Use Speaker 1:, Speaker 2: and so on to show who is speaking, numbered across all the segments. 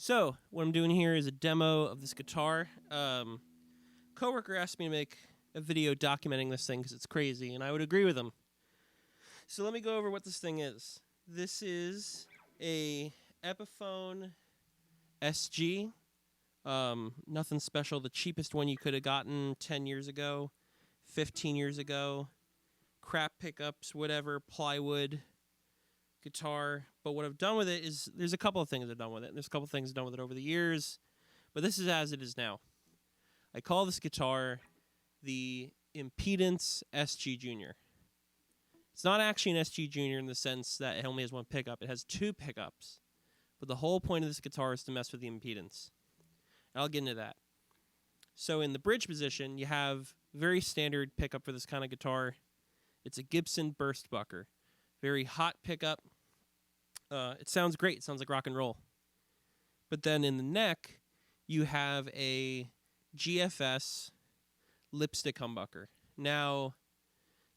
Speaker 1: So, what I'm doing here is a demo of this guitar. Coworker asked me to make a video documenting this thing because it's crazy, and I would agree with him. So let me go over what this thing is. This is a Epiphone SG. Nothing special. The cheapest one you could have gotten 10 years ago, 15 years ago. Crap pickups, whatever, plywood guitar. But what I've done with it is there's a couple of things I've done with it. And there's a couple of things I've done with it over the years. But this is as it is now. I call this guitar the Impedance SG Junior. It's not actually an SG Junior in the sense that it only has one pickup. It has two pickups. But the whole point of this guitar is to mess with the impedance. And I'll get into that. So in the bridge position, you have very standard pickup for this kind of guitar. It's a Gibson burst bucker. Very hot pickup. It sounds great. It sounds like rock and roll. But then in the neck, you have a GFS lipstick humbucker. Now,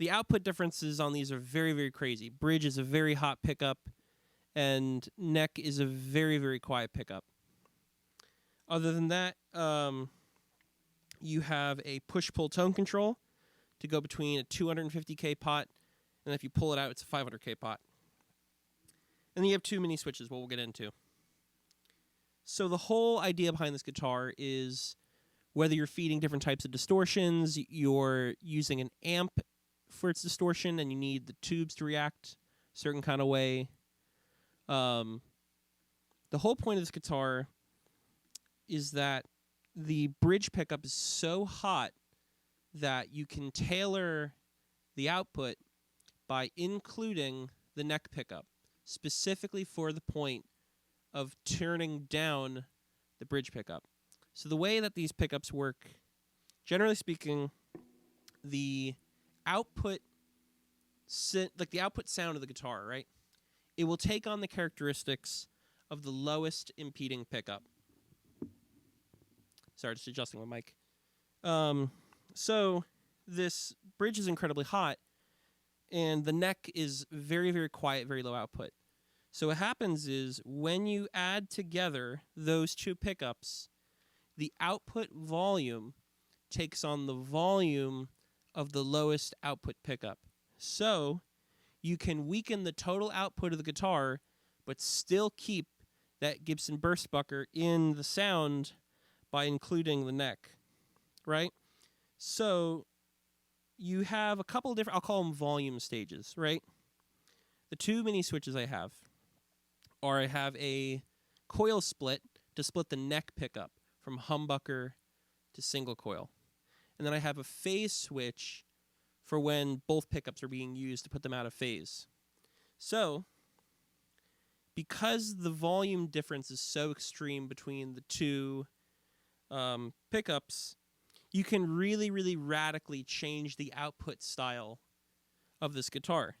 Speaker 1: the output differences on these are very, very crazy. Bridge is a very hot pickup, and neck is a very, very quiet pickup. Other than that, you have a push-pull tone control to go between a 250K pot, and if you pull it out, it's a 500K pot. And then you have two mini switches, what we'll get into. So the whole idea behind this guitar is whether you're feeding different types of distortions, you're using an amp for its distortion, and you need the tubes to react a certain kind of way. The whole point of this guitar is that the bridge pickup is so hot that you can tailor the output by including the neck pickup, specifically for the point of turning down the bridge pickup. So the way that these pickups work, generally speaking, the output the output sound of the guitar, right? It will take on the characteristics of the lowest impeding pickup. Sorry, just adjusting my mic. So this bridge is incredibly hot, and the neck is very, very quiet, very low output. So what happens is when you add together those two pickups, the output volume takes on the volume of the lowest output pickup. So you can weaken the total output of the guitar, but still keep that Gibson burst bucker in the sound by including the neck, right? So you have a couple of different, I'll call them volume stages, right? The two mini switches I have are I have a coil split to split the neck pickup from humbucker to single coil. And then I have a phase switch for when both pickups are being used to put them out of phase. So, because the volume difference is so extreme between the two pickups, you can really, really radically change the output style of this guitar.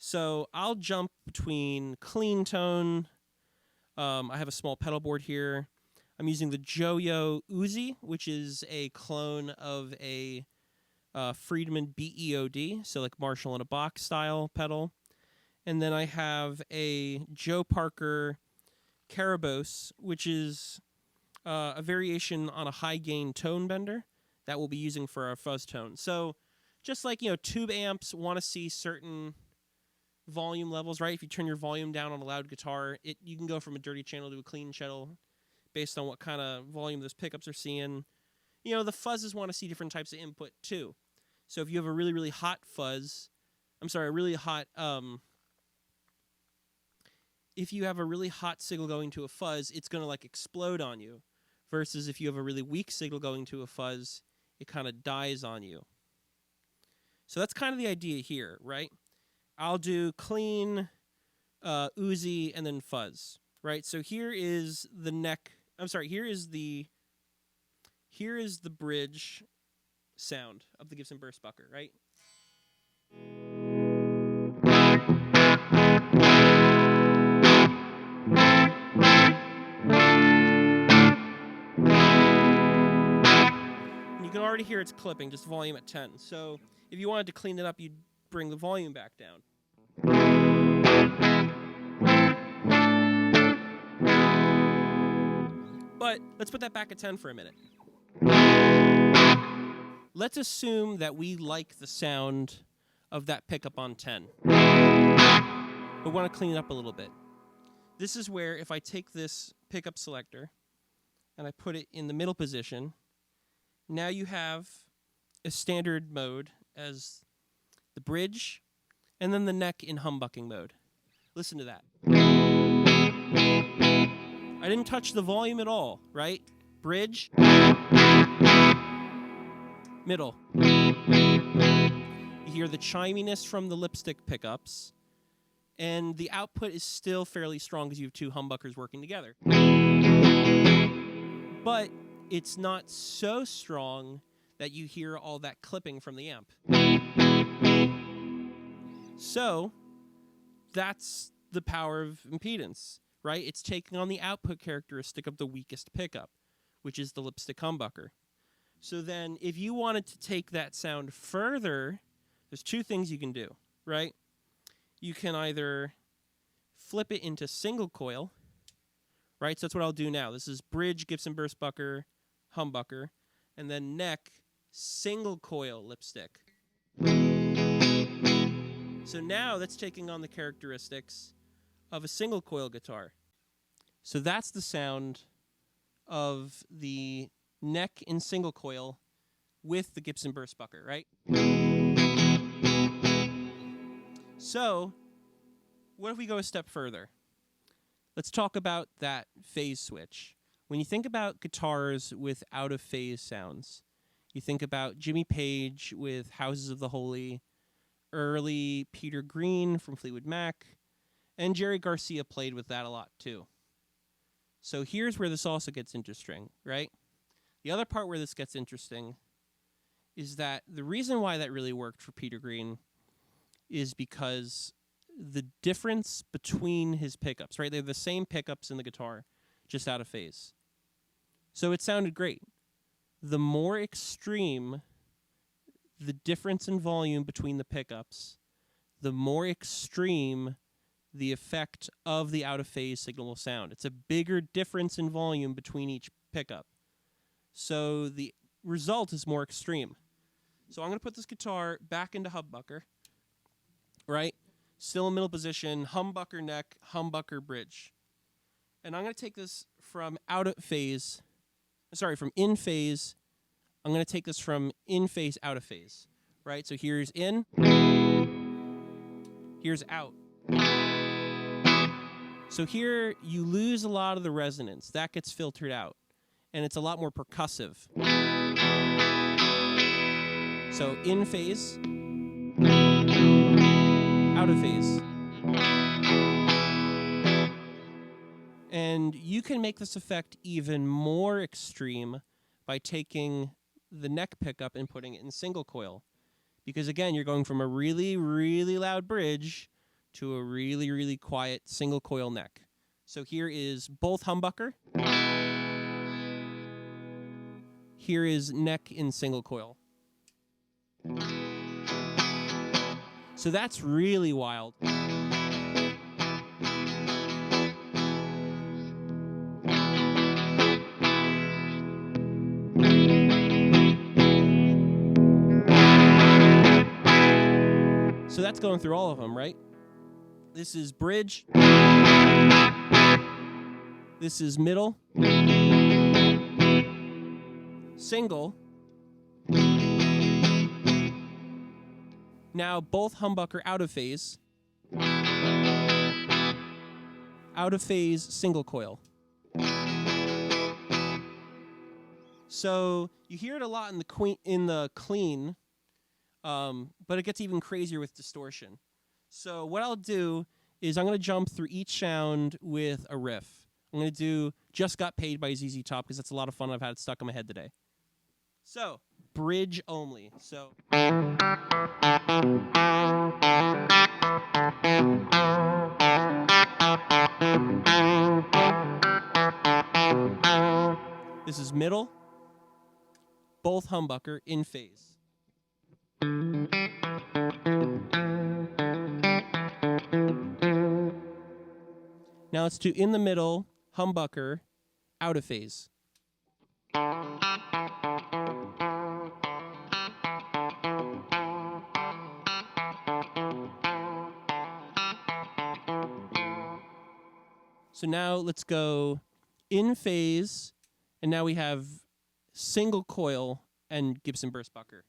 Speaker 1: So I'll jump between clean tone. I have a small pedal board here. I'm using the Joyo Uzi, which is a clone of a Friedman BEOD, so like Marshall in a box style pedal. And then I have a Joe Parker Carabos, which is a variation on a high gain tone bender that we'll be using for our fuzz tone. So just like, tube amps want to see certain volume levels, right? If you turn your volume down on a loud guitar, you can go from a dirty channel to a clean channel based on what kind of volume those pickups are seeing. The fuzzes want to see different types of input too. So if you have a really, really hot fuzz, if you have a really hot signal going to a fuzz, it's going to like explode on you. Versus if you have a really weak signal going to a fuzz, it kind of dies on you. So that's kind of the idea here, right? I'll do clean, Uzi, and then fuzz, right? So here is the neck. Here is the bridge sound of the Gibson burst bucker, right? And you can already hear it's clipping, just volume at 10. So if you wanted to clean it up, you'd bring the volume back down. But let's put that back at 10 for a minute. Let's assume that we like the sound of that pickup on 10, but want to clean it up a little bit. This is where if I take this pickup selector and I put it in the middle position, now you have a standard mode as the bridge and then the neck in humbucking mode. Listen to that. I didn't touch the volume at all, right? Bridge, middle. You hear the chiminess from the lipstick pickups, and the output is still fairly strong because you have two humbuckers working together. But it's not so strong that you hear all that clipping from the amp. So that's the power of impedance, right? It's taking on the output characteristic of the weakest pickup, which is the lipstick humbucker. So then if you wanted to take that sound further, there's two things you can do, right? You can either flip it into single coil, right? So that's what I'll do now. This is bridge, Gibson burst bucker, humbucker, and then neck, single coil lipstick. So now that's taking on the characteristics of a single coil guitar. So that's the sound of the neck in single coil with the Gibson burst bucker, right? So what if we go a step further? Let's talk about that phase switch. When you think about guitars with out-of-phase sounds, you think about Jimmy Page with Houses of the Holy, early Peter Green from Fleetwood Mac, and Jerry Garcia played with that a lot too. So here's where this also gets interesting, right? The other part where this gets interesting is that the reason why that really worked for Peter Green is because the difference between his pickups, right? They're the same pickups in the guitar, just out of phase. So it sounded great. The more extreme the difference in volume between the pickups, the more extreme the effect of the out-of-phase signal will sound. It's a bigger difference in volume between each pickup. So the result is more extreme. So I'm going to put this guitar back into humbucker, right? Still in middle position, humbucker neck, humbucker bridge. And I'm going to take this from from in phase. I'm going to take this from in phase, out of phase, right? So here's in, here's out. So here you lose a lot of the resonance. That gets filtered out, and it's a lot more percussive. So in phase, out of phase. And you can make this effect even more extreme by taking the neck pickup and putting it in single coil. Because again, you're going from a really, really loud bridge to a really, really quiet single coil neck. So here is both humbucker. Here is neck in single coil. So that's really wild. So that's going through all of them, right? This is bridge. This is middle. Single. Now both humbucker out of phase. Out of phase single coil. So you hear it a lot in the clean, but it gets even crazier with distortion. So what I'll do is I'm going to jump through each sound with a riff. I'm going to do Just Got Paid by ZZ Top because that's a lot of fun. I've had it stuck in my head today. So, bridge only. So. This is middle. Both humbucker in phase. Now let's do in the middle, humbucker, out of phase. So now let's go in phase, and now we have single coil and Gibson burst bucker.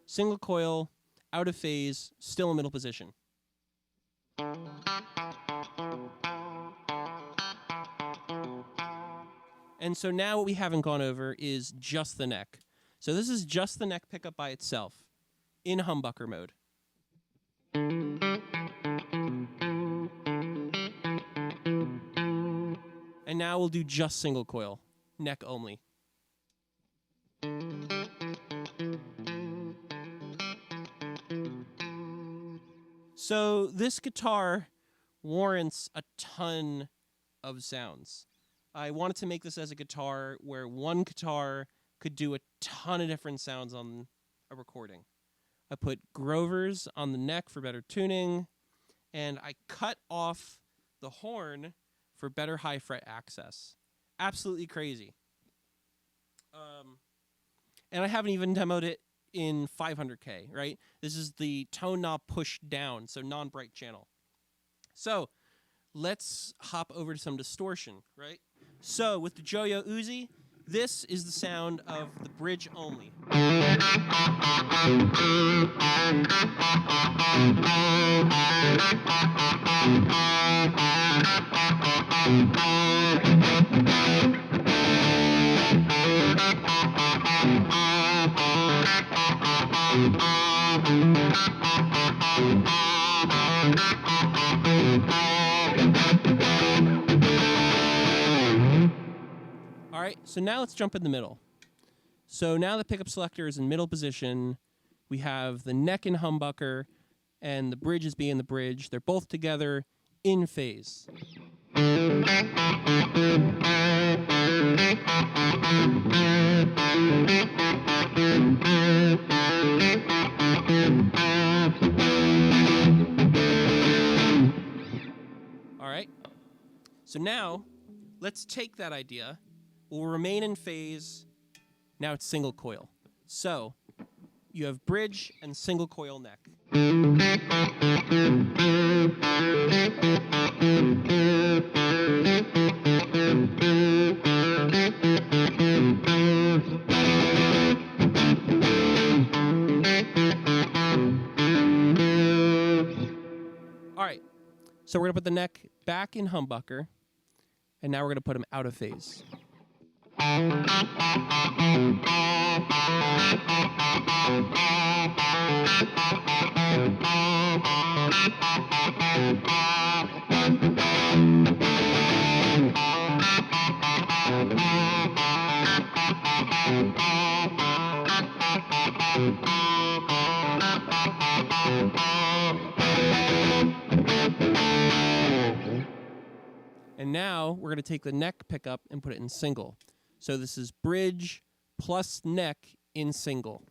Speaker 1: Single coil, out of phase, still in middle position. And so now what we haven't gone over is just the neck. So this is just the neck pickup by itself in humbucker mode. And now we'll do just single coil, neck only. So this guitar warrants a ton of sounds. I wanted to make this as a guitar where one guitar could do a ton of different sounds on a recording. I put Grovers on the neck for better tuning, and I cut off the horn for better high fret access. Absolutely crazy. And I haven't even demoed it in 500K, right? This is the tone knob pushed down, so non-bright channel. So let's hop over to some distortion, right? So with the Joyo Uzi, this is the sound of the bridge only. All right, so now let's jump in the middle. So now the pickup selector is in middle position. We have the neck in humbucker, and the bridge is being the bridge. They're both together in phase. All right, so now let's take that idea. We'll remain in phase. Now it's single coil. So you have bridge and single coil neck. All right, so we're going to put the neck back in humbucker, and now we're going to put him out of phase. And now we're going to take the neck pickup and put it in single. So this is bridge plus neck in single.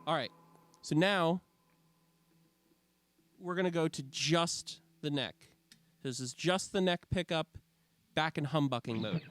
Speaker 1: All right, so now we're going to go to just the neck. This is just the neck pickup back in humbucking mode.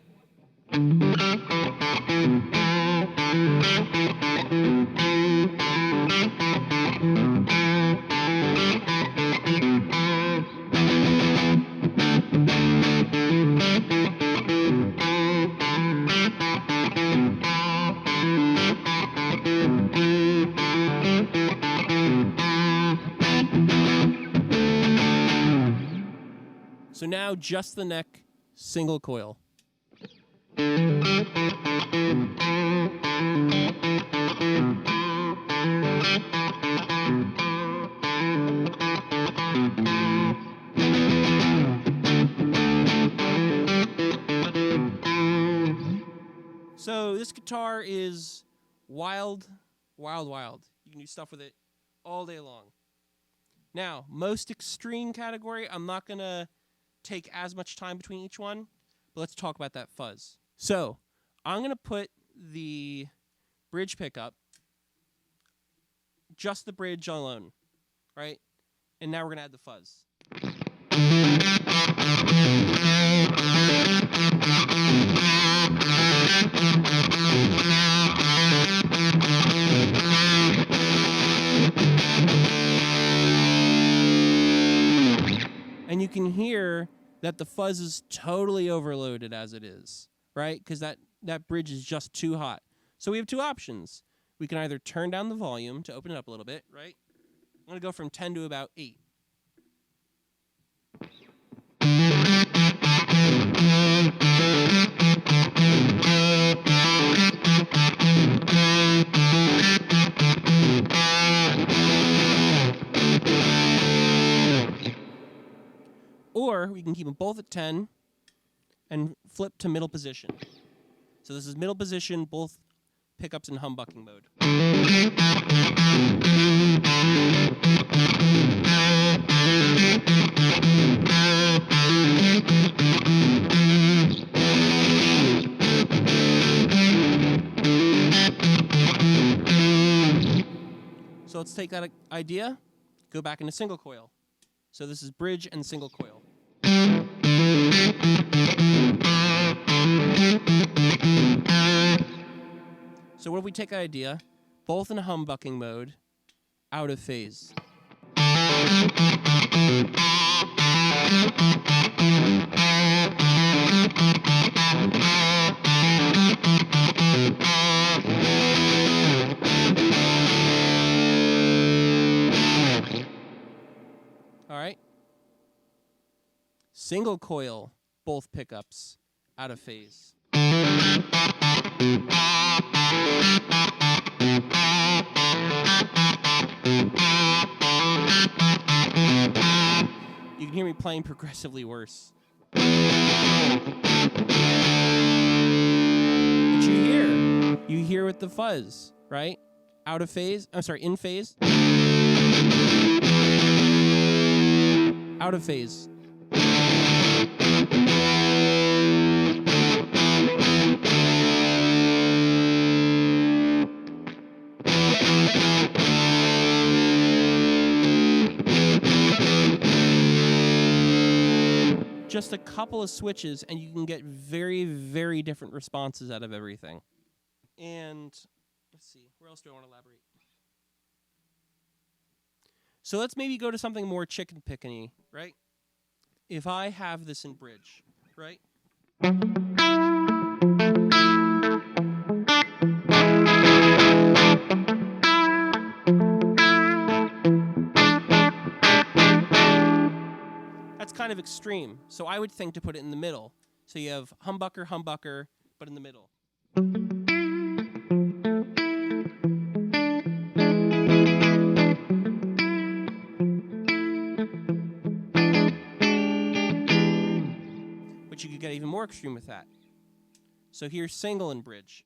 Speaker 1: So now just the neck, single coil. So this guitar is wild, wild, wild. You can do stuff with it all day long. Now, most extreme category, I'm not going to take as much time between each one, but let's talk about that fuzz. So I'm going to put the bridge pickup, just the bridge alone, right? And now we're going to add the fuzz. And you can hear that the fuzz is totally overloaded as it is, right? Because that bridge is just too hot. So we have two options. We can either turn down the volume to open it up a little bit, right? I'm going to go from 10 to about 8. Or we can keep them both at 10 and flip to middle position. So this is middle position, both pickups in humbucking mode. So let's take that idea, go back into single coil. So this is bridge and single coil. So what if we take that idea, both in humbucking mode, out of phase. All right. Single coil, both pickups, out of phase. You can hear me playing progressively worse. What you hear? You hear with the fuzz, right? Out of phase. I'm sorry, in phase. Out of phase. Just a couple of switches, and you can get very, very different responses out of everything. And let's see, where else do I want to elaborate? So let's maybe go to something more chicken pickany, right? If I have this in bridge, right? That's kind of extreme. So I would think to put it in the middle. So you have humbucker, humbucker, but in the middle. But you could get even more extreme with that. So here's single and bridge.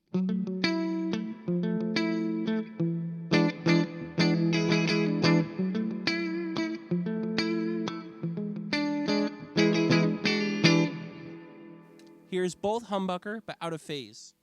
Speaker 1: Here's both humbucker, but out of phase.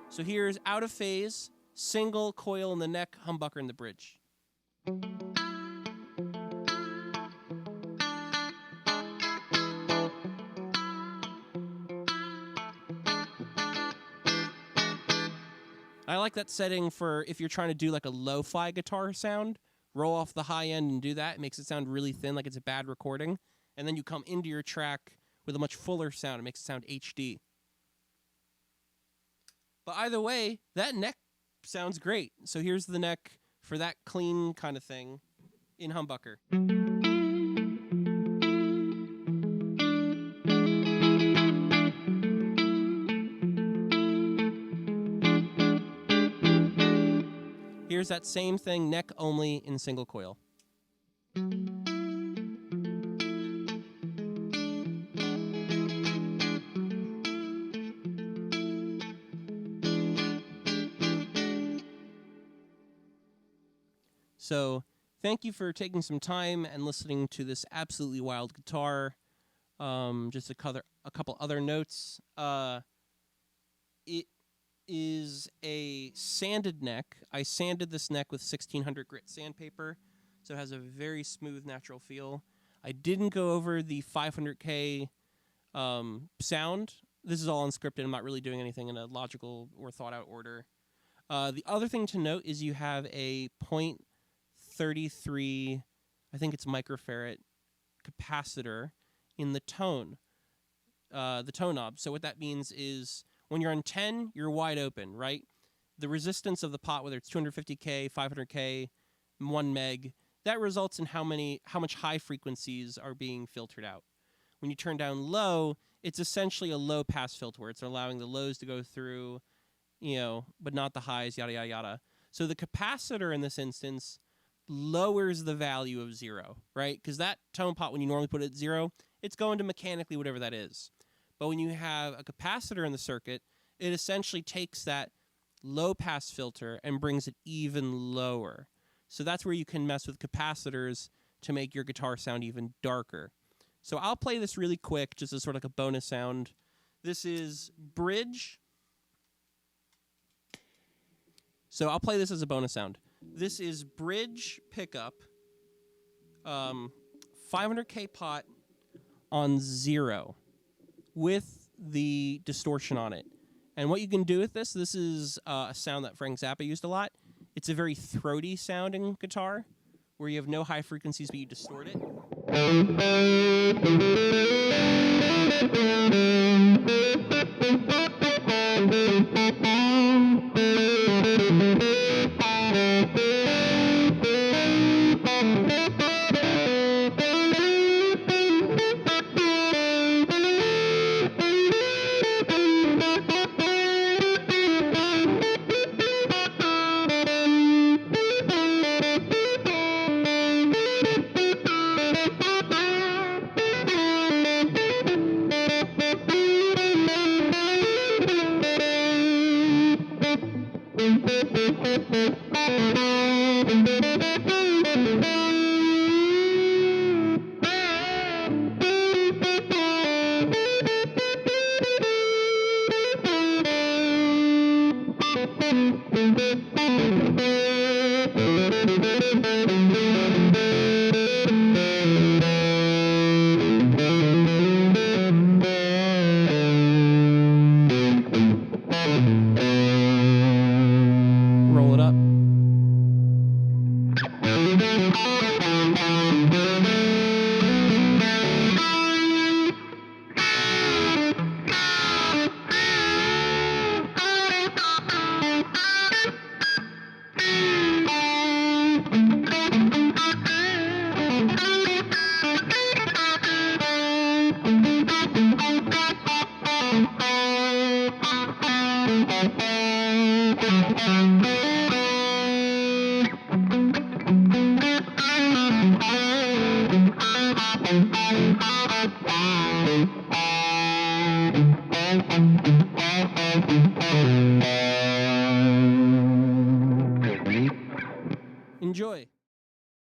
Speaker 1: So here's out of phase, single coil in the neck, humbucker in the bridge. I like that setting for if you're trying to do like a lo-fi guitar sound, roll off the high end and do that. It makes it sound really thin, like it's a bad recording. And then you come into your track with a much fuller sound. It makes it sound HD. But either way, that neck sounds great. So here's the neck for that clean kind of thing in humbucker. Here's here's that same thing, neck only in single coil. So thank you for taking some time and listening to this absolutely wild guitar. Just a couple other notes. It is a sanded neck. I sanded this neck with 1600 grit sandpaper, so it has a very smooth, natural feel. I didn't go over the 500K sound. This is all unscripted. I'm not really doing anything in a logical or thought-out order. The other thing to note is you have a 0.33, I think it's microfarad, capacitor in the tone knob. So what that means is when you're on 10, you're wide open, right? The resistance of the pot, whether it's 250K, 500K, 1 meg, that results in how much high frequencies are being filtered out. When you turn down low, it's essentially a low pass filter. It's allowing the lows to go through, but not the highs, yada, yada, yada. So the capacitor in this instance lowers the value of 0, right? Because that tone pot, when you normally put it at 0, it's going to mechanically whatever that is. But when you have a capacitor in the circuit, it essentially takes that low-pass filter and brings it even lower. So that's where you can mess with capacitors to make your guitar sound even darker. So I'll play this really quick, just as sort of like a bonus sound. This is bridge. So I'll play this as a bonus sound. This is bridge pickup, 500K pot on 0 with the distortion on it. And what you can do with this is a sound that Frank Zappa used a lot. It's a very throaty sounding guitar where you have no high frequencies but you distort it. Roll it up. Enjoy.